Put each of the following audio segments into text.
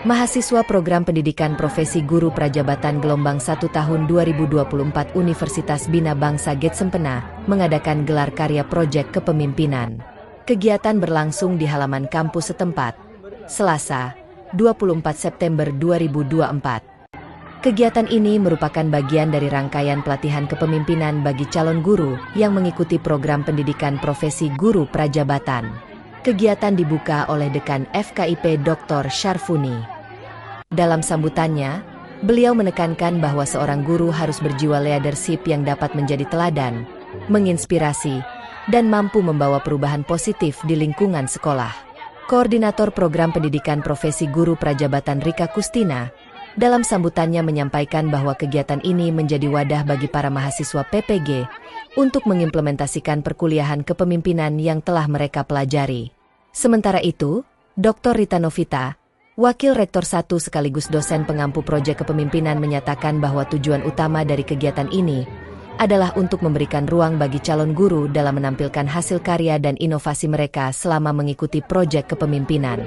Mahasiswa Program Pendidikan Profesi Guru Prajabatan Gelombang 1 tahun 2024 Universitas Bina Bangsa Getsempena mengadakan gelar karya proyek kepemimpinan. Kegiatan berlangsung di halaman kampus setempat, Selasa, 24 September 2024. Kegiatan ini merupakan bagian dari rangkaian pelatihan kepemimpinan bagi calon guru yang mengikuti program pendidikan profesi guru prajabatan. Kegiatan dibuka oleh Dekan FKIP Dr. Syarfuni. Dalam sambutannya, beliau menekankan bahwa seorang guru harus berjiwa leadership yang dapat menjadi teladan, menginspirasi, dan mampu membawa perubahan positif di lingkungan sekolah. Koordinator Program Pendidikan Profesi Guru Prajabatan Rika Kustina, dalam sambutannya menyampaikan bahwa kegiatan ini menjadi wadah bagi para mahasiswa PPG untuk mengimplementasikan perkuliahan kepemimpinan yang telah mereka pelajari. Sementara itu, Dr. Rita Novita, Wakil Rektor 1 sekaligus dosen pengampu proyek kepemimpinan menyatakan bahwa tujuan utama dari kegiatan ini adalah untuk memberikan ruang bagi calon guru dalam menampilkan hasil karya dan inovasi mereka selama mengikuti proyek kepemimpinan.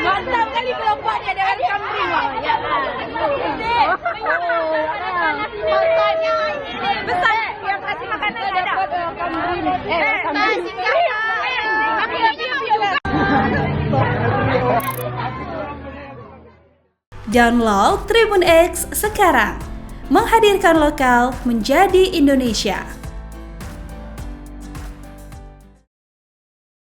Mantap kali kelompoknya dengan ikan prima. Ya. Makanya ini besar yang kasih makanan ada. Download Tribun X sekarang, menghadirkan lokal menjadi Indonesia.